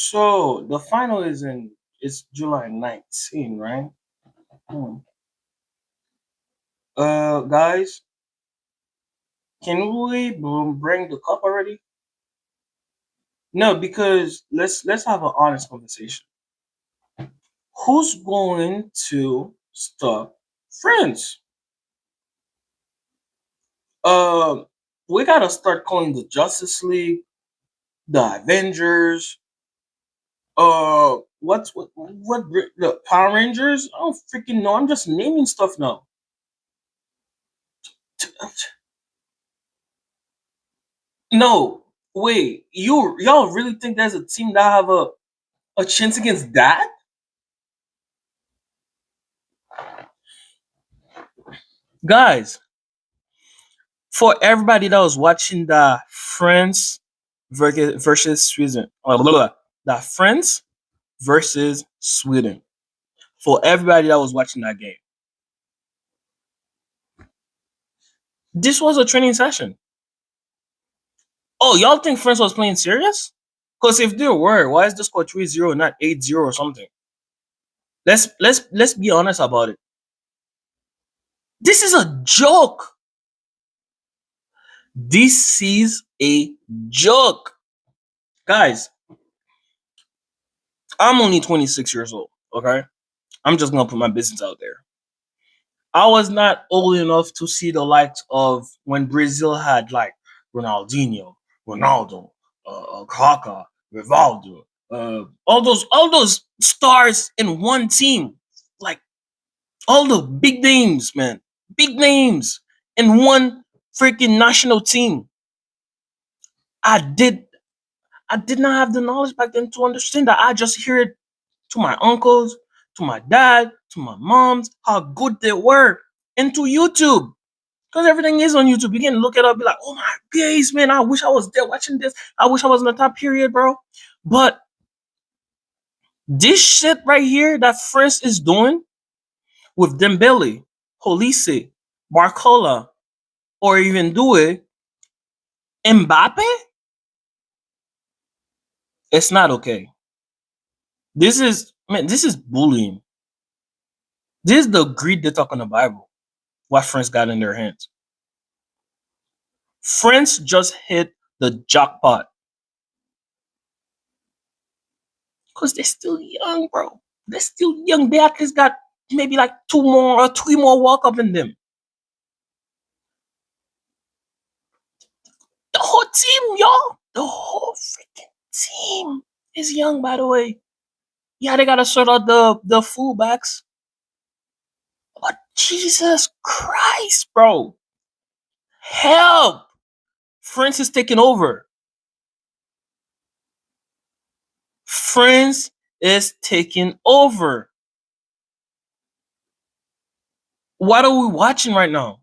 So the final is July 19, right? Hmm. Guys, can we bring the cup already? No, because let's have an honest conversation. Who's going to stop France? Um, we gotta start calling the Justice League, the Avengers. What the Power Rangers? I don't freaking know. I'm just naming stuff now. No, wait. Y'all really think there's a team that have a chance against that? Guys, for everybody that was watching the France versus Sweden, the France versus Sweden. For everybody that was watching that game, this was a training session. Oh, y'all think France was playing serious? Because if they were, why is the score 3-0, not 8-0 or something? Let's be honest about it. This is a joke. This is a joke. Guys, I'm only 26 years old, okay? I'm just gonna put my business out there. I was not old enough to see the likes of when Brazil had like Ronaldinho, Ronaldo, Kaká, Rivaldo, all those stars in one team, like all the big names, man, big names in one freaking national team. I did I did not have the knowledge back then to understand that. I just hear it to my uncles, to my dad, to my moms, how good they were, and to YouTube. Because everything is on YouTube. You can look it up, be like, oh my days, man, I wish I was there watching this. I wish I was in the top period, bro. But this shit right here that France is doing with Dembele, Holise, Barcola, or even do it, Mbappe, it's not okay. This is bullying. This is the greed they talk in the Bible. What France got in their hands. France just hit the jackpot because they're still young, bro. They're still young. They at least got maybe like two more or three more World Cup in them. The whole team, y'all. The whole freaking team is young, by the way. Yeah, they gotta sort out the fullbacks. But Jesus Christ, bro. Help! France is taking over. France is taking over. What are we watching right now?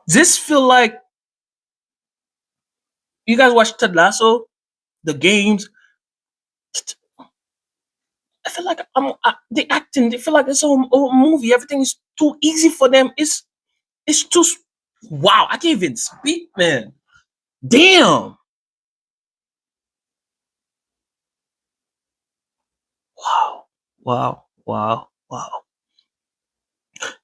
This feel like you guys watch Ted Lasso, the games. I feel like the acting. They feel like it's a movie. Everything is too easy for them. It's too wow. I can't even speak, man. Damn. Wow. Wow. Wow. Wow.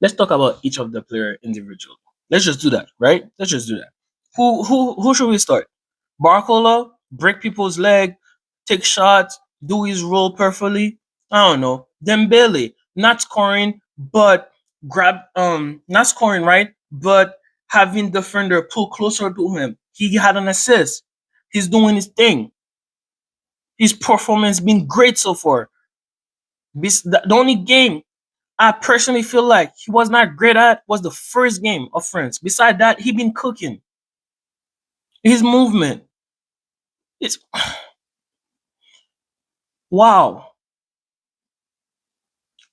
Let's talk about each of the player individually. Let's just do that, right? Let's just do that. Who should we start? Barcola, break people's leg, take shots, do his role perfectly. I don't know. Dembele, not scoring, but not scoring, right? But having defender pull closer to him. He had an assist. He's doing his thing. His performance been great so far. The only game I personally feel like he was not great at was the first game of France. Beside that, he been cooking. His movement. It's wow.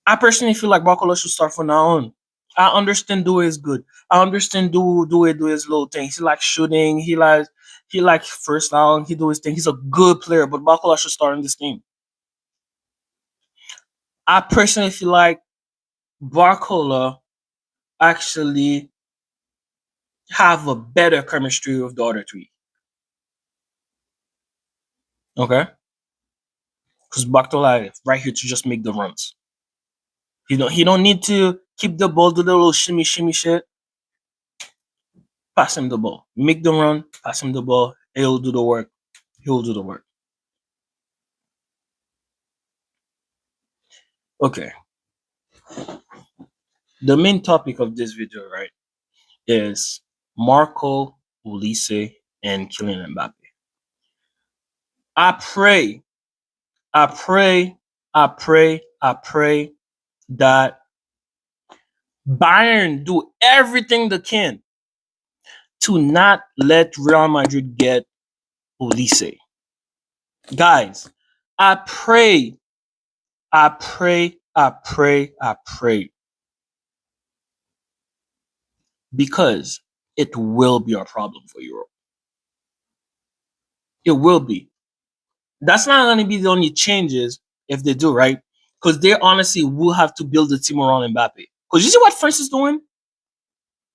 I personally feel like Barcola should start from now on. I understand Due is good. I understand do his little things. He likes shooting. He like first down. He do his thing. He's a good player, but Barcola should start in this team. I personally feel like Barcola actually have a better chemistry with the other three. Okay, because Bartola is right here to just make the runs. He don't need to keep the ball, do the little shimmy shimmy shit. Pass him the ball, make the run, pass him the ball. He'll do the work. He'll do the work. Okay, the main topic of this video, right, is Marco Ulisse and Kylian Mbappe. I pray, I pray, I pray that Bayern do everything they can to not let Real Madrid get Ulisse. Guys, I pray, I pray because it will be a problem for Europe. It will be. That's not going to be the only changes if they do, right? Because they honestly will have to build a team around Mbappe. Because you see what France is doing?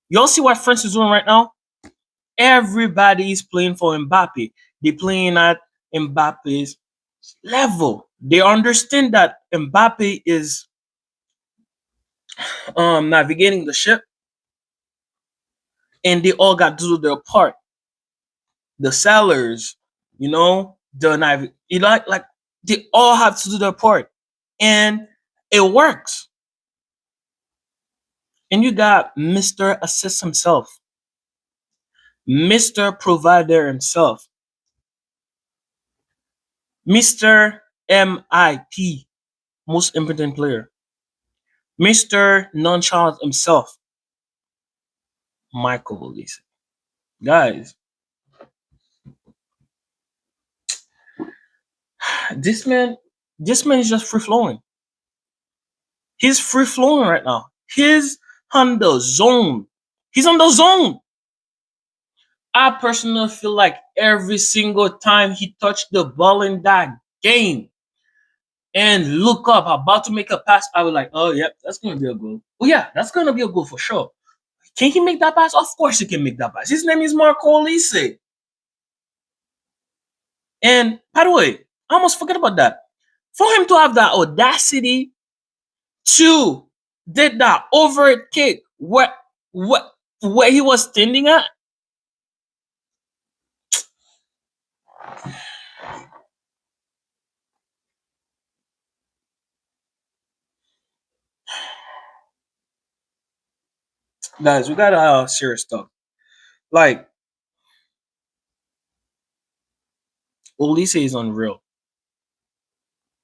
Y'all see what France is doing right now? Everybody is playing for Mbappe. They're playing at Mbappe's level. They understand that Mbappe is navigating the ship, and they all got to do their part. The sellers, the like they all have to do their part, and it works. And you got Mr. Assist himself, Mr. Provider himself, Mr. MIP, most important player, Mr. Nonchalant himself, Michael Olise. Guys, this man, this man is just free flowing. He's free flowing right now. He's on the zone. He's on the zone. I personally feel like every single time he touched the ball in that game and look up, about to make a pass, I was like, oh, yep, that's going to be a goal. Oh, yeah, that's going to be a goal for sure. Can he make that pass? Of course he can make that pass. His name is Marco Olise. And by the way, I almost forgot about that. For him to have that audacity to did that over kick what where he was standing at, guys, we gotta have serious stuff. Like Olise is unreal.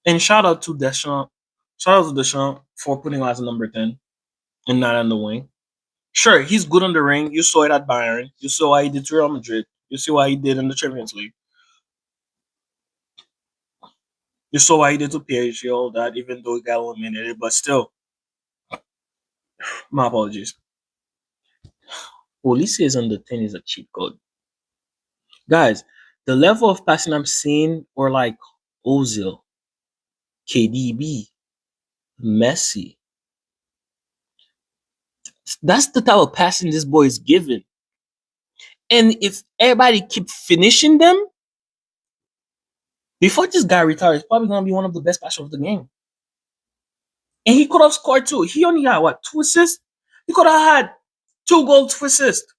And shout out to Deschamps. Shout out to Deschamps for putting him as a number 10 and not on the wing. Sure, he's good on the ring. You saw it at Bayern. You saw what he did to Real Madrid. You see what he did in the Champions League. You saw what he did to PSG, all that, even though he got eliminated. But still, my apologies. Olise is on the 10 is a cheat code. Guys, the level of passing I'm seeing or like Ozil, KDB, Messi. That's the type of passing this boy is giving. And if everybody keep finishing them, before this guy retires, he's probably gonna be one of the best passers of the game. And he could have scored two. He only got what, 2 assists? He could have had 2 goals, 2 assists.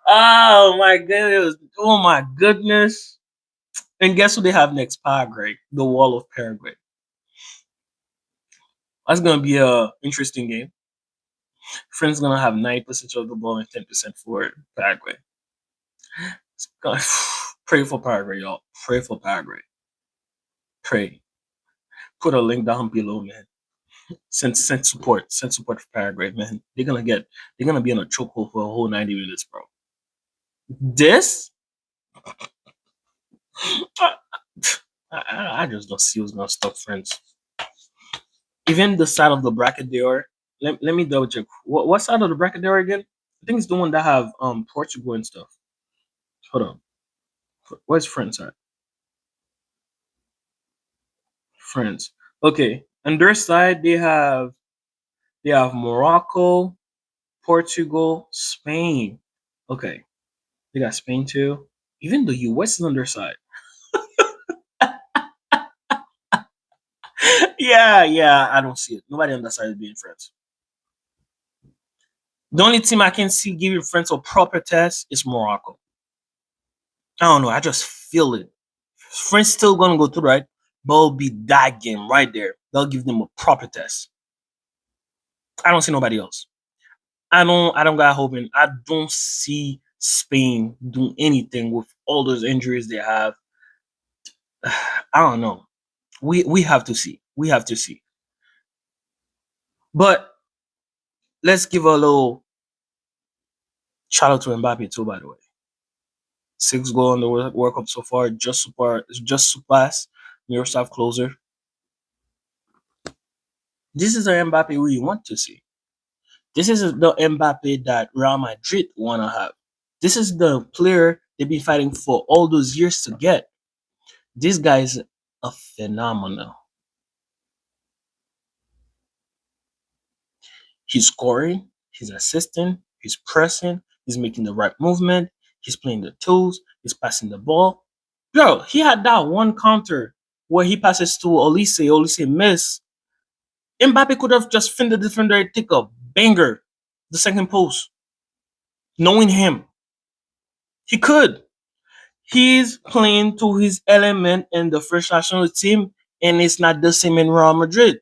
Oh my goodness. Oh my goodness. And guess who they have next? Paraguay. The wall of Paraguay. That's gonna be a interesting game. France gonna have 90% of the ball and 10% for Paraguay. Pray for Paraguay, y'all. Pray for Paraguay. Pray. Put a link down below, man. Send support. Send support for Paraguay, man. They're gonna be in a chokehold for a whole 90 minutes, bro. This I just don't see who's gonna stop France. Even the side of the bracket they are. Let me double check. What side of the bracket they are again? I think it's the one that have Portugal and stuff. Hold on. Where's France at? France. Okay. On their side they have Morocco, Portugal, Spain. Okay, they got Spain too. Even the US is on their side. Yeah, yeah, I don't see it. Nobody on that side is being France. The only team I can see giving France a proper test is Morocco. I don't know. I just feel it. France still gonna go through, right? But it'll be that game right there. They'll give them a proper test. I don't see nobody else. I don't got hope in. I don't see Spain doing anything with all those injuries they have. I don't know. We have to see. We have to see. But let's give a little shout out to Mbappe too, by the way. Six goal in the World Cup so far, just surpass Miroslav Closer. This is the Mbappe we want to see. This is the Mbappe that Real Madrid wanna have. This is the player they've been fighting for all those years to get. This guy is a phenomenal. He's scoring, he's assisting, he's pressing, he's making the right movement, he's playing the tools, he's passing the ball. Bro, he had that one counter where he passes to Olise, Olise miss. Mbappe could have just finned the defender and take a banger, the second post. Knowing him, he could. He's playing to his element in the first national team, and it's not the same in Real Madrid.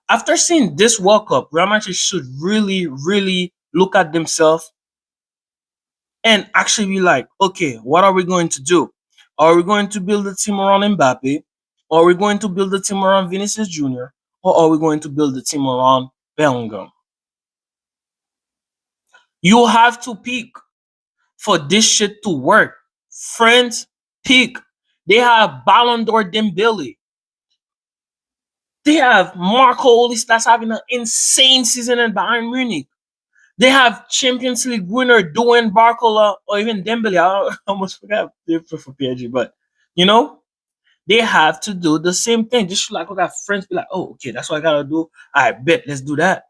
After seeing this World Cup, Real Madrid should really, really look at themselves and actually be like, okay, what are we going to do? Are we going to build a team around Mbappe? Are we going to build a team around Vinicius Jr.? Or are we going to build a team around Bellingham? You have to pick for this shit to work. Friends, pick. They have Ballon d'Or Dembele. They have Marco Ollis that's having an insane season in Bayern Munich. They have Champions League winner Duane Barcola or even Dembele. I almost forgot they play for PSG, but you know they have to do the same thing. Just like we got friends be like, oh, okay, that's what I gotta do. I bet let's do that.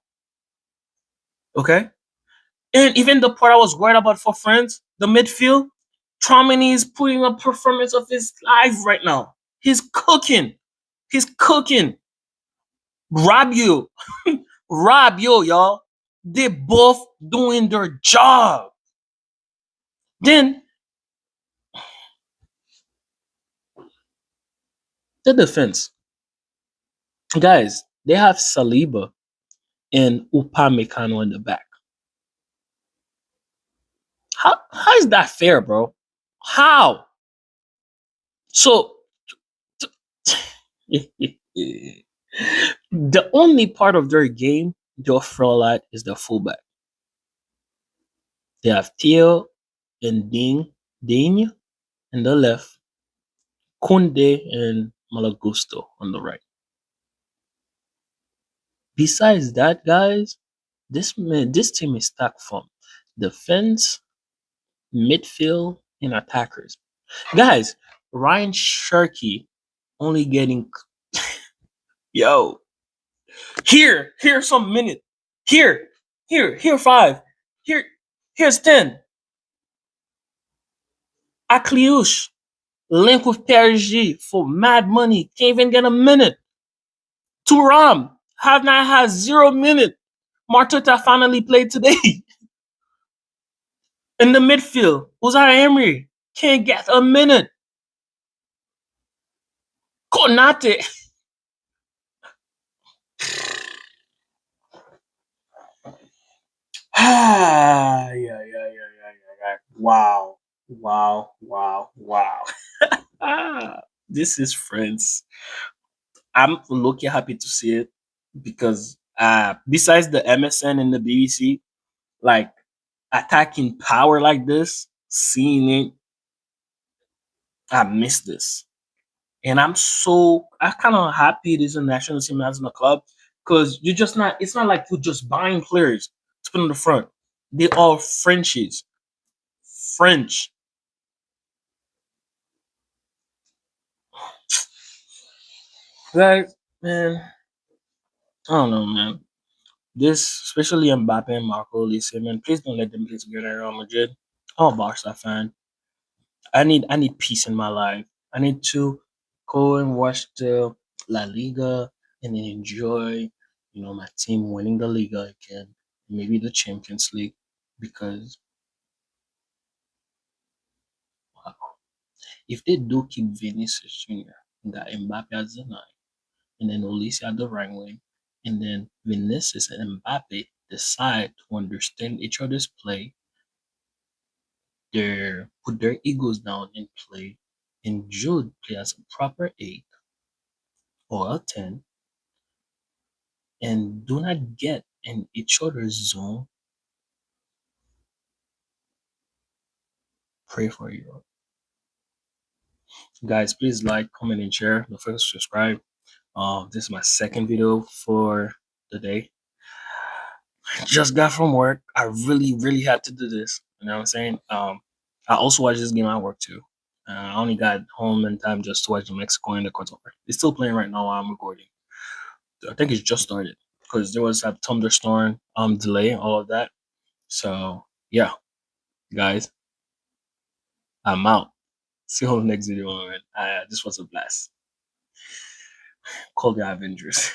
Okay, and even the part I was worried about for friends, the midfield, Traumani is putting a performance of his life right now. He's cooking. He's cooking. Rob you, Rob you, y'all. They both doing their job. Then the defense. Guys, they have Saliba and Upamecano in the back. How is that fair, bro? How? So the only part of their game they'll throw at is the fullback. They have Theo and Ding in the left, Kunde and Malagusto on the right. Besides that, guys, this team is stacked from defense, midfield, and attackers. Guys, Ryan Sharkey only getting yo here's some minute here five here here's 10. Akliush link with PSG for mad money can't even get a minute. Turam have not had 0 minute. Marteta finally played today. In the midfield, Uzai Emery can't get a minute. Konate. Yeah. Wow. Wow. Wow. Wow. This is friends. I'm lucky happy to see it because besides the MSN and the BBC, like attacking power like this, seeing it, I miss this. And I kind of happy it is a national team as in a club because you're just not, it's not like you're just buying players to put in the front. They all Frenchies. French. Guys, man, I don't know, man. This, especially Mbappe and Marco Olise, man, please don't let them play together at Real Madrid. I'm a Barca fan. I need peace in my life. I need to go and watch the La Liga and then enjoy, my team winning the Liga again, maybe the Champions League, because wow, if they do keep Vinicius Jr. and got Mbappe as the nine, and then Olise at the right wing, and then Vinicius and Mbappe decide to understand each other's play, put their egos down and play, and Jude play as a proper eight or a 10, and do not get in each other's zone, pray for you. Guys, please like, comment, and share. Don't forget to subscribe. This is my second video for the day. Just got from work. I really, really had to do this. You know what I'm saying? I also watched this game at work too. I only got home in time just to watch the Mexico and the Qatar. It's still playing right now while I'm recording. I think it's just started because there was that thunderstorm delay, all of that. So yeah, guys, I'm out. See you on the next video, man. This was a blast. Call the Avengers.